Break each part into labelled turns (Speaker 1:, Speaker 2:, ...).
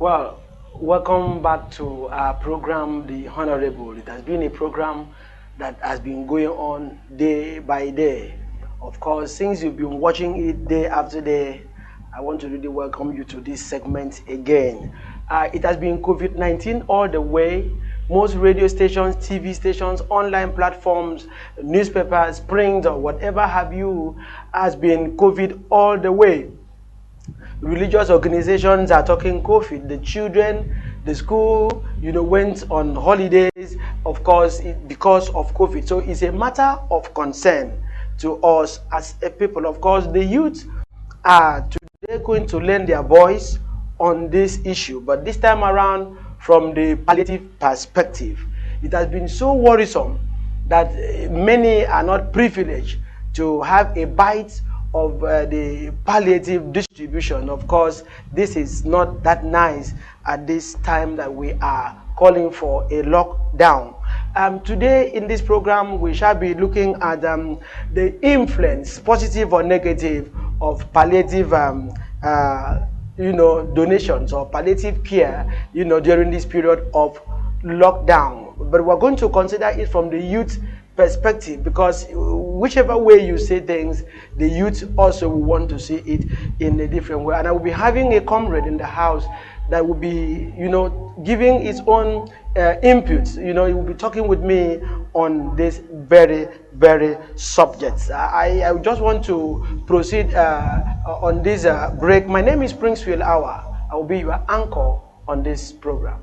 Speaker 1: Well, welcome back to our program, The Honorable. It has been a program that has been going on day by day. Of course, since you've been watching it day after day, I want to really welcome you to this segment again. It has been COVID-19 all the way. Most radio stations, TV stations, online platforms, newspapers, print, or whatever have you, has been COVID all the way. Religious organizations are talking COVID. The children, the school, went on holidays, of course, because of COVID. So it's a matter of concern to us as a people. Of course, the youth are today going to lend their voice on this issue, but this time around from the palliative perspective. It has been so worrisome that many are not privileged to have a bite of the palliative distribution. Of course, this is not that nice at this time that we are calling for a lockdown. Today in this program, we shall be looking at the influence, positive or negative, of palliative donations or palliative care, during this period of lockdown. But we're going to consider it from the youth perspective, because whichever way you say things, the youth also will want to see it in a different way. And I will be having a comrade in the house that will be, giving his own inputs. He will be talking with me on this very, very subjects. I just want to proceed on this break. My name is Princefield Hour. I will be your anchor on this program.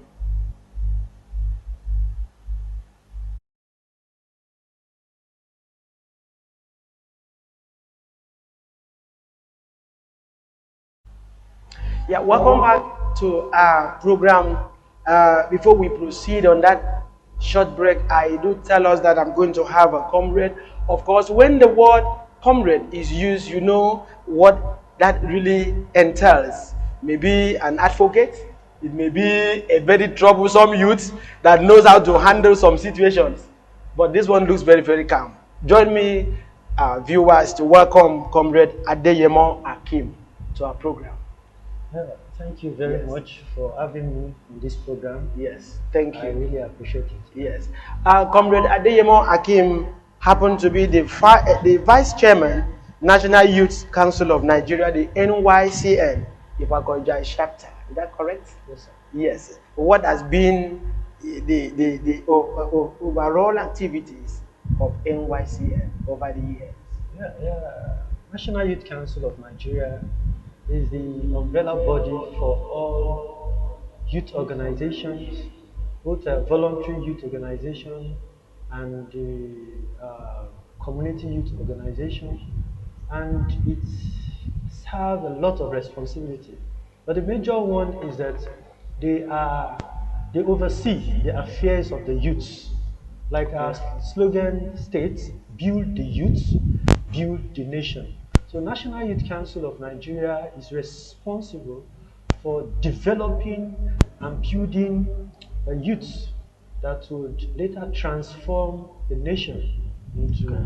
Speaker 1: Yeah, welcome back to our program. Before we proceed on that short break, I do tell us that I'm going to have a comrade. Of course, when the word comrade is used, you know what that really entails. Maybe an advocate, it may be a very troublesome youth that knows how to handle some situations. But this one looks very, very calm. Join me, viewers, to welcome Comrade ADENIYI Adeele to our program.
Speaker 2: Yeah, thank you very much for having me in this program.
Speaker 1: Yes, thank you.
Speaker 2: I really appreciate it.
Speaker 1: Yes. Comrade ADENIYI Adeele happened to be the Vice Chairman, National Youth Council of Nigeria, the NYCN, Ipakoja chapter. Is that correct?
Speaker 2: Yes, sir.
Speaker 1: Yes. What has been the overall activities of NYCN over the years?
Speaker 2: Yeah. National Youth Council of Nigeria is the umbrella body for all youth organizations, both voluntary youth organizations and community youth organizations, and it has a lot of responsibility. But the major one is that they oversee the affairs of the youths. Like our slogan states, build the youth, build the nation. So National Youth Council of Nigeria is responsible for developing and building youths that would later transform the nation into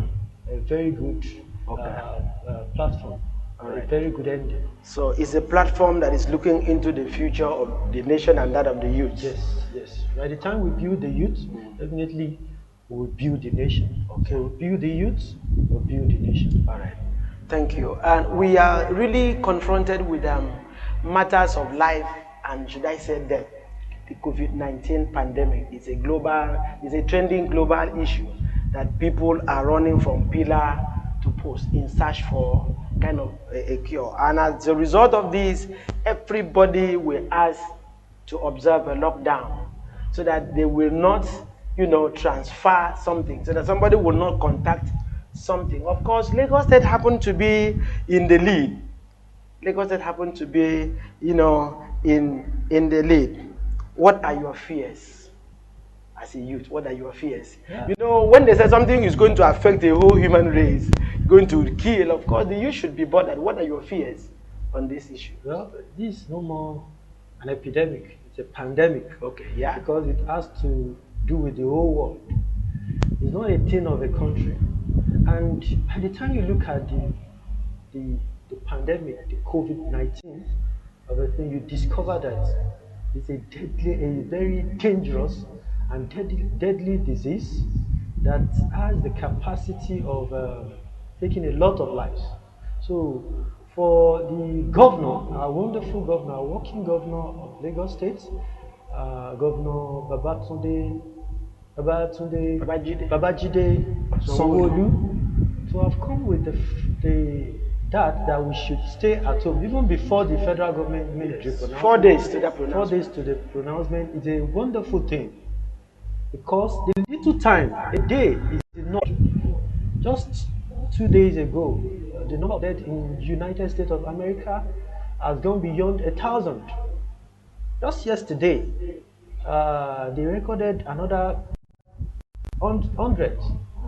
Speaker 2: a very good platform, a very good ending.
Speaker 1: So it's a platform that is looking into the future of the nation and that of the youth.
Speaker 2: Yes. By the time we build the youth, definitely we will build the nation.
Speaker 1: Okay.
Speaker 2: So build the youth, we'll build the nation.
Speaker 1: All right. Thank you. And we are really confronted with matters of life and, should I say, death. The COVID-19 pandemic is a trending global issue that people are running from pillar to post in search for kind of a cure. And as a result of this, everybody will ask to observe a lockdown so that they will not, transfer something, so that somebody will not contact something. Of course, Lagos State happened to be in the lead. Lagos State happened to be, in the lead. What are your fears as a youth? What are your fears?
Speaker 2: Yeah.
Speaker 1: When they say something is going to affect the whole human race, going to kill, of course, the youth should be bothered. What are your fears on this issue?
Speaker 2: Well, this is no more an epidemic. It's a pandemic.
Speaker 1: Okay, yeah.
Speaker 2: Because it has to do with the whole world. It's not a thing of a country. And by the time you look at the pandemic, the COVID-19, you discover that It's a very dangerous and deadly disease that has the capacity of taking a lot of lives. So, for the governor, our wonderful governor, our working governor of Lagos State, Governor Babajide Sanwo-Olu, to have come with that we should stay at home even before the federal government made the pronouncement.
Speaker 1: 4 days to that pronouncement.
Speaker 2: 4 days to the pronouncement is a wonderful thing, because the little time, a day, is enough. Just 2 days ago, the number of deaths in the United States of America has gone beyond 1,000. Just yesterday, they recorded another 100.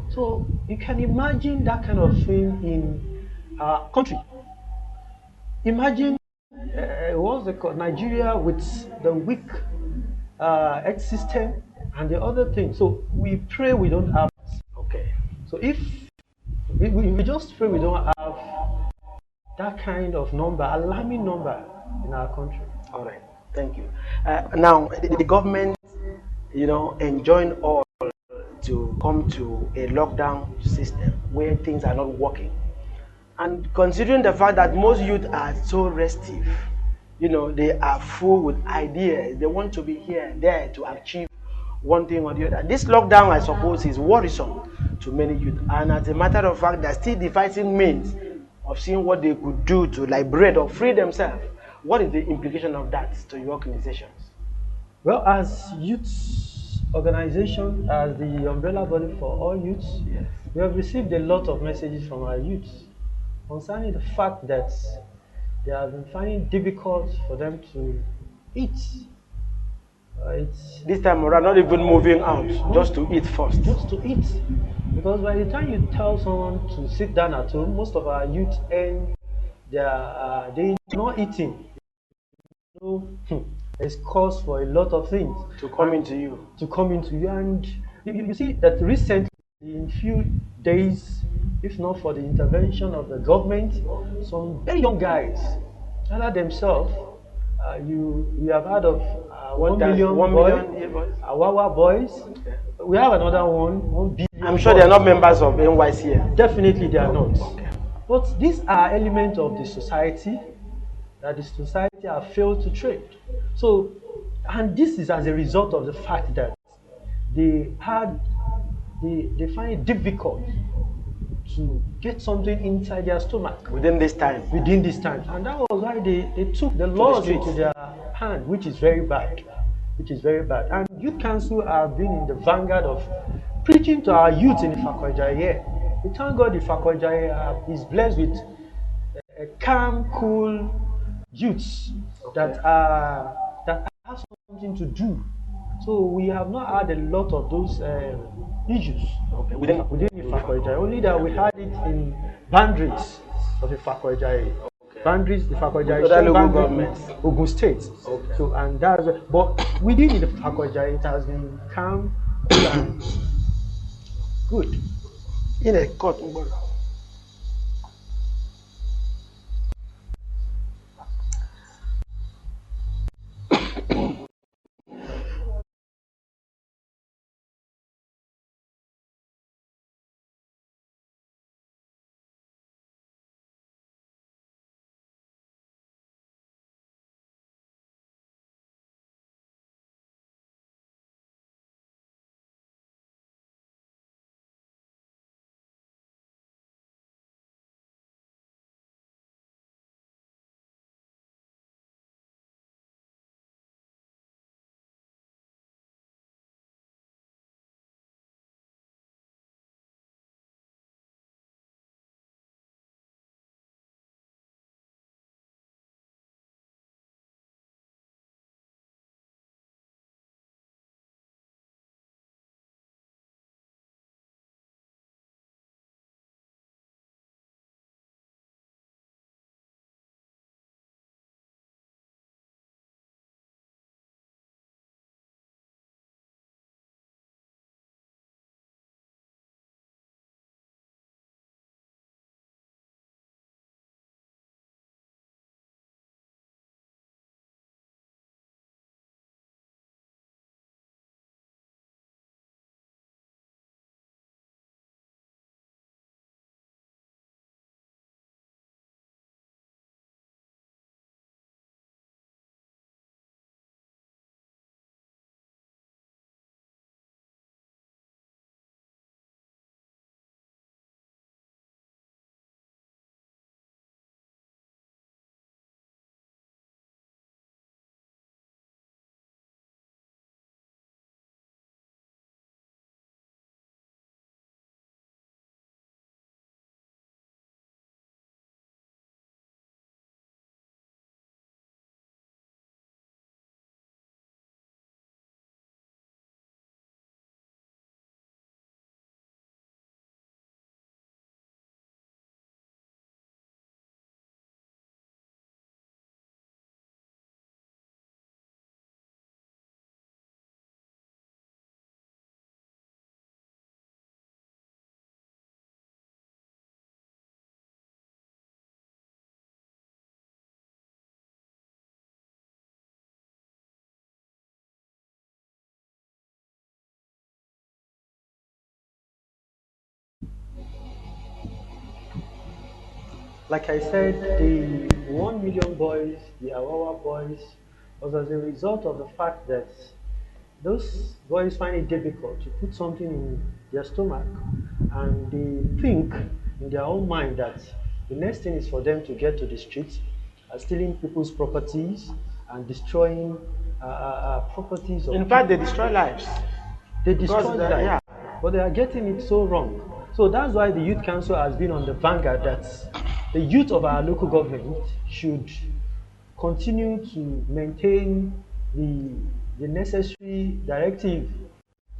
Speaker 2: So you can imagine that kind of thing in our country. Imagine what's it called, Nigeria with the weak health system and the other thing. So we pray we don't have.
Speaker 1: Okay.
Speaker 2: So if we just pray we don't have that kind of number, alarming number in our country.
Speaker 1: All right. Thank you. Now, the government, enjoined all to come to a lockdown system where things are not working. And considering the fact that most youth are so restive, they are full with ideas. They want to be here, there to achieve one thing or the other. This lockdown, I suppose, is worrisome to many youth. And as a matter of fact, they're still devising means of seeing what they could do to liberate or free themselves. What is the implication of that to your organizations?
Speaker 2: Well, as youth organization, as the umbrella body for all youths,
Speaker 1: Yes.
Speaker 2: we have received a lot of messages from our youths concerning the fact that they have been finding it difficult for them to eat.
Speaker 1: This time around, not even moving out, just to eat first.
Speaker 2: Just to eat. Because by the time you tell someone to sit down at home, most of our youth end they not eating. There's cause for a lot of things
Speaker 1: To come into you.
Speaker 2: And you see that recently, in few days, if not for the intervention of the government, some very young guys, either themselves, we have heard of 1 million boys, Awawa boys.
Speaker 1: Okay.
Speaker 2: We have another one billion.
Speaker 1: I'm sure they are not members of NYC.
Speaker 2: Definitely they are not.
Speaker 1: Okay.
Speaker 2: But these are elements of the society that the society have failed to trade. So, and this is as a result of the fact that they find it difficult to get something inside their stomach
Speaker 1: Within this time.
Speaker 2: And that was why they took the laws into their hand, which is very bad. And Youth Council have been in the vanguard of preaching to our youth in Ifakojai here. We thank God Ifakojai is blessed with a calm, cool youths that have something to do. So we have not had a lot of those issues within Ifakojai. Only that we had it in boundaries of Ifakojai. Boundaries, Ifakojai,
Speaker 1: other local governments,
Speaker 2: Ogun State.
Speaker 1: Okay.
Speaker 2: So and that's but within the Ifakojai, it has been calm and good.
Speaker 1: In a court.
Speaker 2: Like I said, the 1 million boys, the Awawa boys, was as a result of the fact that those boys find it difficult to put something in their stomach, and they think in their own mind that the next thing is for them to get to the streets, stealing people's properties and destroying properties of
Speaker 1: In fact, they
Speaker 2: people.
Speaker 1: destroy lives.
Speaker 2: They
Speaker 1: Because
Speaker 2: destroy
Speaker 1: the,
Speaker 2: life,
Speaker 1: yeah.
Speaker 2: but they are getting it so wrong. So that's why the Youth Council has been on the vanguard that the youth of our local government should continue to maintain the necessary directive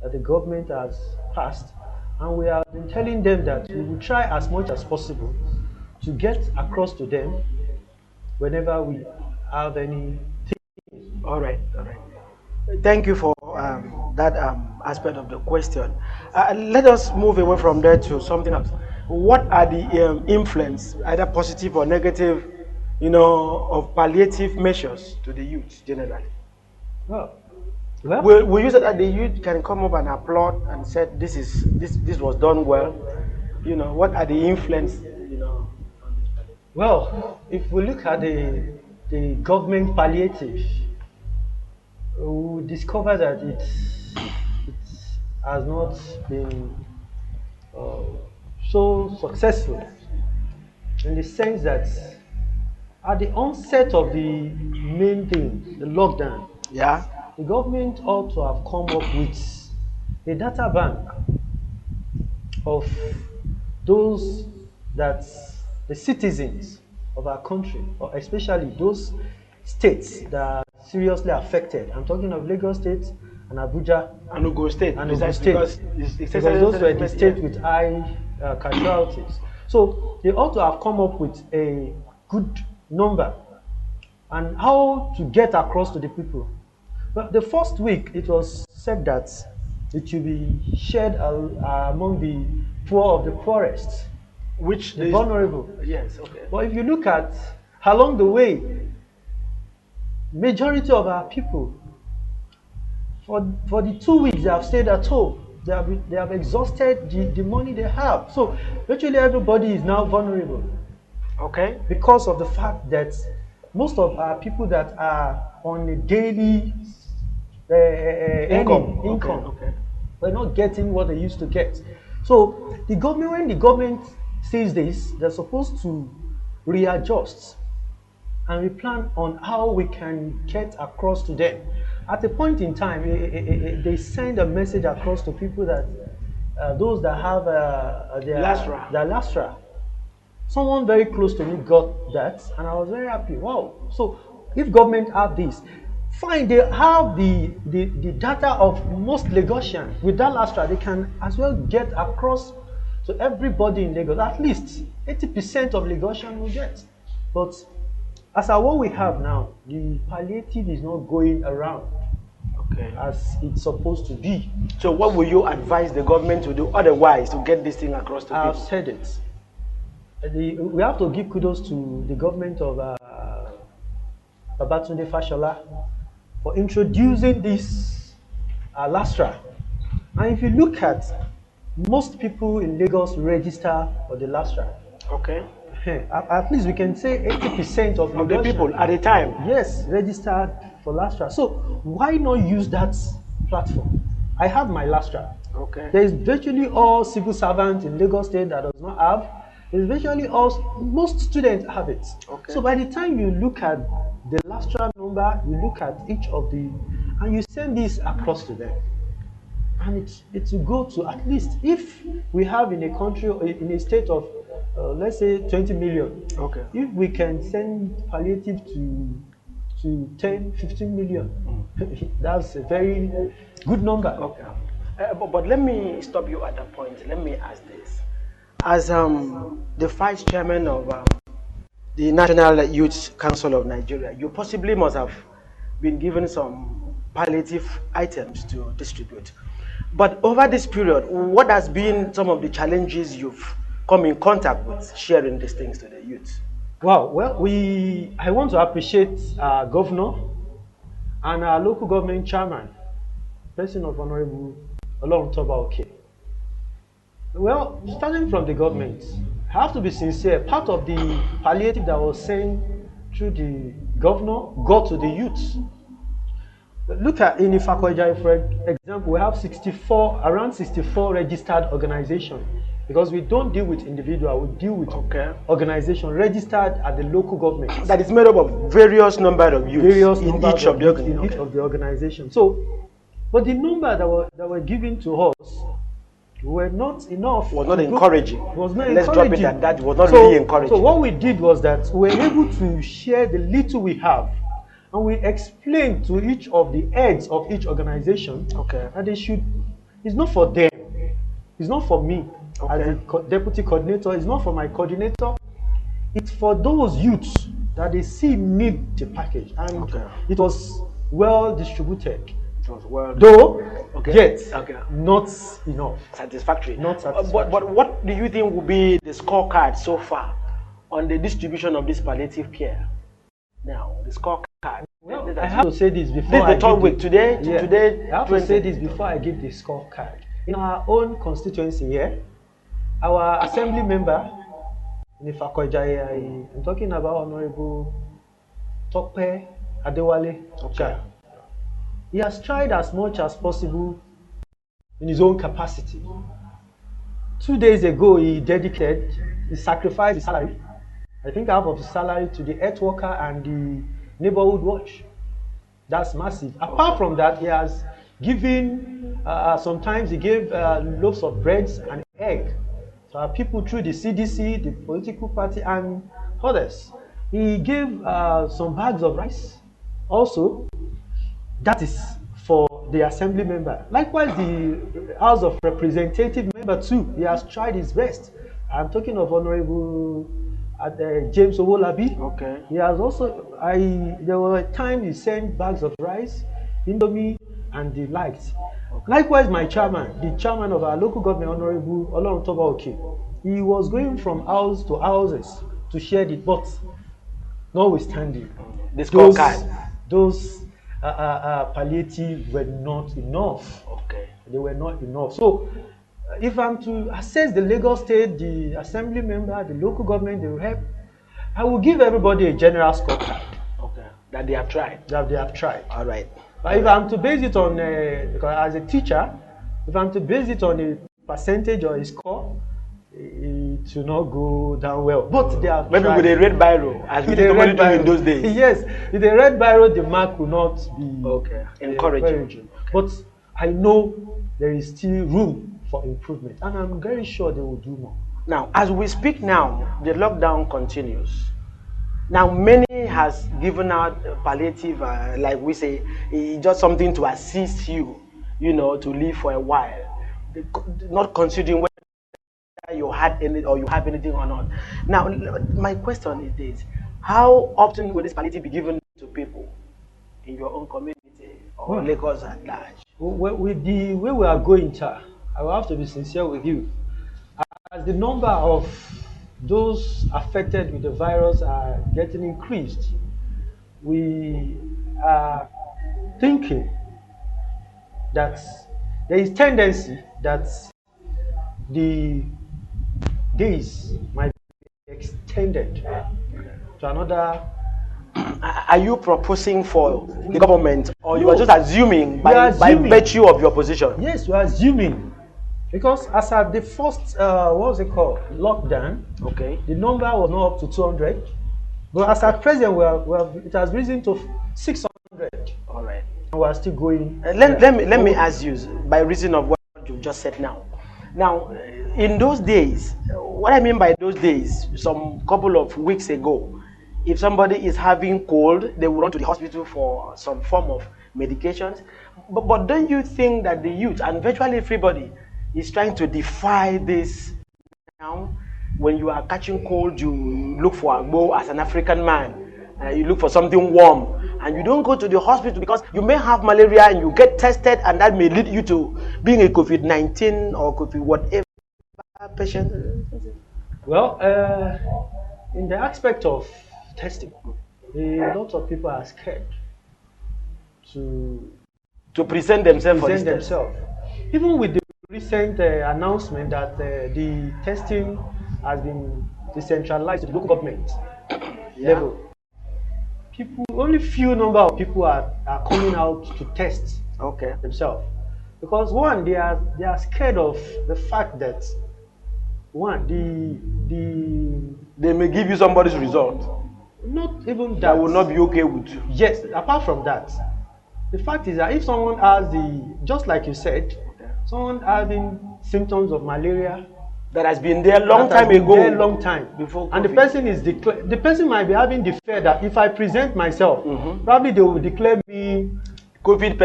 Speaker 2: that the government has passed. And we have been telling them that we will try as much as possible to get across to them whenever we have any.
Speaker 1: All right, all right. Thank you for that aspect of the question. Let us move away from there to something else. What are the influence, either positive or negative, of palliative measures to the youth generally?
Speaker 2: Well,
Speaker 1: We use it that the youth can come up and applaud and say this was done well. What are the influence, on this palliative?
Speaker 2: well, if we look at the government palliative, we discover that it has not been uh, so successful, in the sense that at the onset of the main thing, the lockdown,
Speaker 1: Yeah.
Speaker 2: the government ought to have come up with a data bank of those that the citizens of our country, or especially those states that are seriously affected. I'm talking of Lagos State and Abuja
Speaker 1: And Ogun State.
Speaker 2: and Ogun
Speaker 1: Besides,
Speaker 2: State,
Speaker 1: because
Speaker 2: those were the
Speaker 1: yeah.
Speaker 2: states with high casualties. So they ought to have come up with a good number and how to get across to the people. But the first week, it was said that it should be shared among the poor of the poorest,
Speaker 1: Which
Speaker 2: the
Speaker 1: is
Speaker 2: vulnerable.
Speaker 1: Yes. Okay.
Speaker 2: But if you look at along the way, majority of our people, for the 2 weeks they have stayed at home, they have exhausted the money they have. So virtually everybody is now vulnerable
Speaker 1: Okay.
Speaker 2: because of the fact that most of our people that are on a daily income,
Speaker 1: Okay.
Speaker 2: we're not getting what they used to get. So the government, when the government sees this, they're supposed to readjust and we plan on how we can get across to them. At a point in time, they send a message across to people that those that have their lastra. Someone very close to me got that, and I was very happy. Wow! So if government have this, fine. They have the data of most Lagosians. With that lastra, they can as well get across to everybody in Lagos. At least 80% of Lagosians will get. But as at what we have now, the palliative is not going around as it's supposed to be.
Speaker 1: So what will you advise the government to do otherwise to get this thing across to
Speaker 2: I've
Speaker 1: people?
Speaker 2: said it. We have to give kudos to the government of Babatunde Fashola for introducing this lastra. And if you look at most people in Lagos register for the lastra.
Speaker 1: Okay.
Speaker 2: At least we can say 80% of
Speaker 1: the people at a time.
Speaker 2: Yes, registered for lastra. So why not use that platform? I have my lastra.
Speaker 1: Okay.
Speaker 2: There is virtually all civil servants in Lagos State that does not have. There's virtually most students have it.
Speaker 1: Okay.
Speaker 2: So by the time you look at the lastra number, you look at each of the, and you send this across to them. And it will go to, at least if we have in a country, in a state of let's say 20 million.
Speaker 1: Okay.
Speaker 2: If we can send palliative to 10, 15 million, that's a very good number.
Speaker 1: Okay. But let me stop you at that point. Let me ask this. As the vice chairman of the National Youth Council of Nigeria, you possibly must have been given some palliative items to distribute. But over this period, what has been some of the challenges you've come in contact with sharing these things to the youth?
Speaker 2: Wow. Well, I want to appreciate our governor and our local government chairman, person of Honorable Oloruntoba Oke. Well, starting from the government, I have to be sincere, part of the palliative that was sent through the governor got to the youths. Look at in Ifakoijai, for example, we have around 64 registered organizations, because we don't deal with individuals, we deal with organizations registered at the local government.
Speaker 1: That is made up of various number of youths in each of the
Speaker 2: organizations. So, but the number that were given to us were not enough.
Speaker 1: Was not encouraging.
Speaker 2: Let's
Speaker 1: drop it at that. Was not really encouraging.
Speaker 2: So what we did was that we were able to share the little we have, and we explained to each of the heads of each organization that they should. It's not for them. It's not for me as a deputy coordinator. It's not for my coordinator. It's for those youths that they see need the package, and it was well distributed. Though, yet not enough.
Speaker 1: Satisfactory.
Speaker 2: Not satisfactory.
Speaker 1: But what do you think will be the scorecard so far on the distribution of this palliative care? Now, the scorecard.
Speaker 2: Well, I have to say this before
Speaker 1: I give today.
Speaker 2: I have to say this before I give the scorecard. In our own constituency here, our assembly member, I'm talking about Honorable Tope Adewale. He has tried as much as possible in his own capacity. 2 days ago, he sacrificed his salary, I think half of his salary, to the health worker and the neighborhood watch. That's massive. Apart from that, he has given, sometimes he gave loaves of bread and egg to our people through the CDC, the political party, and others. He gave some bags of rice also. That is for the assembly member. Likewise, the House of Representative member too, he has tried his best. I'm talking of Honorable James Owolabi. He has also, there was a time he sent bags of rice, indomie, and the likes. Likewise, my chairman, the chairman of our local government, Honorable Oloruntoba, he was going from house to houses to share the, but notwithstanding, those palliative were not enough. They were not enough. So, if I'm to assess the Lagos State, the assembly member, the local government, the rep, I will give everybody a general scorecard.
Speaker 1: That they have tried.
Speaker 2: That they have tried.
Speaker 1: All right.
Speaker 2: But if I'm to base it on, because as a teacher, if I'm to base it on a percentage or a score, it will not go down well. But they have
Speaker 1: maybe
Speaker 2: tried.
Speaker 1: With a red biro, as we normally do in those days.
Speaker 2: Yes, with a red biro, the mark will not be
Speaker 1: encouraging.
Speaker 2: But I know there is still room for improvement, and I'm very sure they will do more.
Speaker 1: Now, as we speak now, the lockdown continues. Now, many has given out palliative, like we say, just something to assist you, to live for a while, not considering whether you had any or you have anything or not. Now, my question is this: how often will this palliative be given to people in your own community or Lagos at large?
Speaker 2: Well, with the way we are going, sir, I will have to be sincere with you. As the number of those affected with the virus are getting increased, we are thinking that there is tendency that the days might be extended to another.
Speaker 1: Are you proposing for the government, or you are just assuming by virtue of your position?
Speaker 2: Yes, we are assuming. Because as at the first, what was it called, lockdown, the number was not up to 200. But as at present, it has risen to 600.
Speaker 1: All right.
Speaker 2: And we are still going.
Speaker 1: Let me ask you, by reason of what you just said now. Now, in those days, what I mean by those days, some couple of weeks ago, if somebody is having cold, they will run to the hospital for some form of medications. But don't you think that the youth and virtually everybody is trying to defy this now? When you are catching cold, you look for a bow as an African man. You look for something warm, and you don't go to the hospital because you may have malaria and you get tested, and that may lead you to being a COVID-19 or COVID whatever patient.
Speaker 2: Well, in the aspect of testing, a lot of people are scared to
Speaker 1: present themselves.
Speaker 2: Even with the recent announcement that the testing has been decentralized to the local government level. People, only few number of people are coming out to test themselves, because one, they are scared of the fact that one,
Speaker 1: they may give you somebody's result.
Speaker 2: Not even
Speaker 1: that will not be okay with you.
Speaker 2: Yes, apart from that, the fact is that if someone has just like you said, someone having symptoms of malaria
Speaker 1: that has been there long time
Speaker 2: before COVID. And the person is the person might be having the fear that if I present myself, probably they will declare me COVID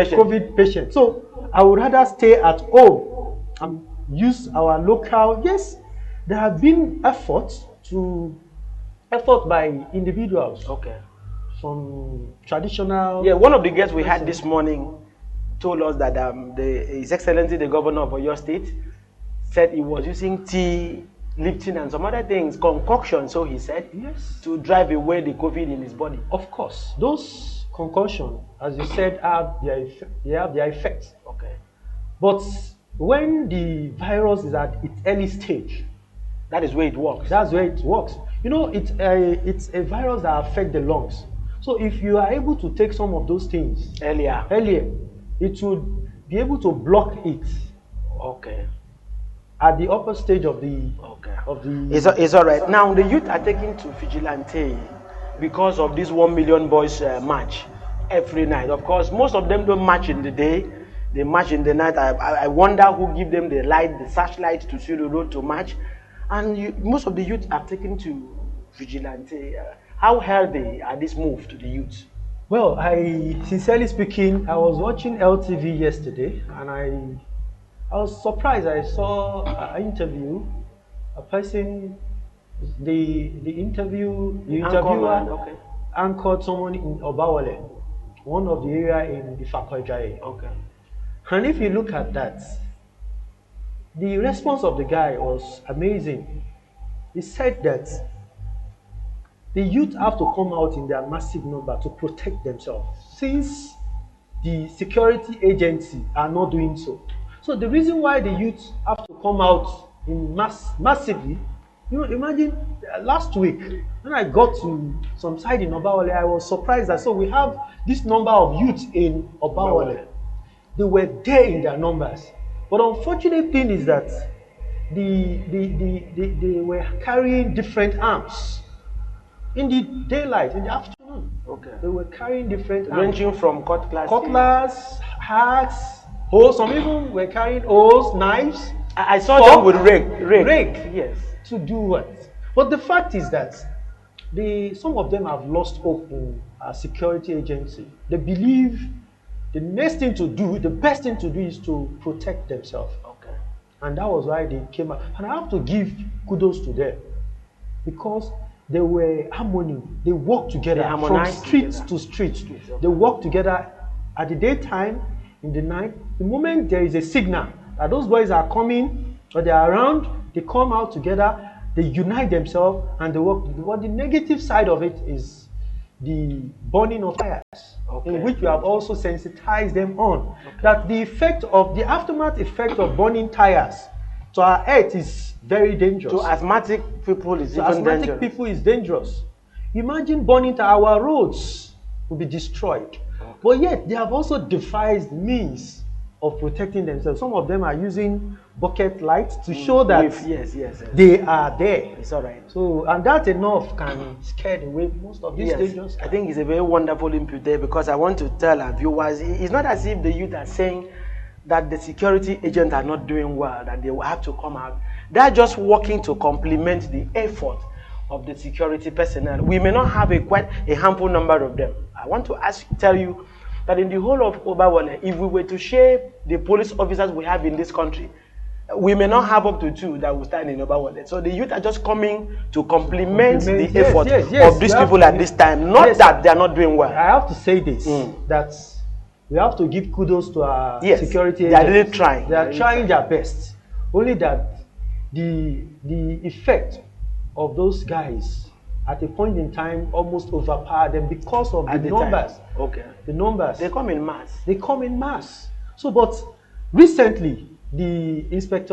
Speaker 2: patient. So I would rather stay at home and use our local. Yes, there have been efforts by individuals. Some traditional.
Speaker 1: Yeah, one of the guests we had this morning told us that His Excellency the Governor of your state said he was using tea, lifting, and some other things, concoction. So he said,
Speaker 2: yes,
Speaker 1: to drive away the COVID in his body.
Speaker 2: Of course, those concoctions, as you said, have their effects. But when the virus is at its early stage,
Speaker 1: that is where it works.
Speaker 2: That's where it works. You know, it's a virus that affects the lungs. So if you are able to take some of those things earlier, it would be able to block it. At the upper stage of the
Speaker 1: It's all right. Now the youth are taken to vigilante because of this 1 million boys march every night. Of course, most of them don't march in the day; they march in the night. I wonder who give them the light, the searchlight to see the road to march. And most of the youth are taken to vigilante. How healthy are this move to the youth?
Speaker 2: Well, sincerely speaking, I was watching LTV yesterday, and I was surprised. I saw an interview. A person, the interviewer anchored someone in Obawale, one of the area in the Fakojai. And if you look at that, the response of the guy was amazing. He said that the youth have to come out in their massive number to protect themselves, since the security agency are not doing so. So the reason why the youth have to come out in massively, you know, imagine last week when I got to some side in Obawale, I was surprised that we have this number of youth in Obawale. They were there in their numbers. But unfortunate thing is that they were carrying different arms in the daylight, in the afternoon. They were carrying different arms,
Speaker 1: ranging from
Speaker 2: cutlass, hacks, hoes. Some even were carrying hoes, knives.
Speaker 1: I saw them with rake.
Speaker 2: Yes. To do what? But the fact is that some of them have lost hope in our security agency. They believe the next thing to do, the best thing to do, is to protect themselves. And that was why they came out. And I have to give kudos to them, because they were harmony. They worked together from street to street. They work together at the daytime, in the night. The moment there is a signal that those boys are coming or they are around, they come out together, they unite themselves, and they work. But the negative side of it is the burning of tires, in which we have also sensitized them on that the aftermath effect of burning tires to our health is very dangerous.
Speaker 1: To asthmatic people is
Speaker 2: dangerous. Imagine burning to our roads will be destroyed. But yet they have also devised means of protecting themselves. Some of them are using bucket lights to show that they are there.
Speaker 1: It's all right.
Speaker 2: So, and that enough can scare away most of these dangerous.
Speaker 1: I think it's a very wonderful input there, because I want to tell our viewers, it's not as if the youth are saying that the security agents are not doing well, that they will have to come out. They are just working to complement the effort of the security personnel. We may not have quite a handful number of them. I want to tell you that in the whole of Obawale, if we were to share the police officers we have in this country, we may not have up to 2 that will stand in Obawale. So the youth are just coming to complement the effort of these people at this time. Not that they are not doing well.
Speaker 2: I have to say this, that we have to give kudos to our security agents.
Speaker 1: They are really trying.
Speaker 2: They are trying their best. Only that the effect of those guys at a point in time almost overpowered them because of the numbers. The numbers.
Speaker 1: They come in mass.
Speaker 2: So, but recently, the inspector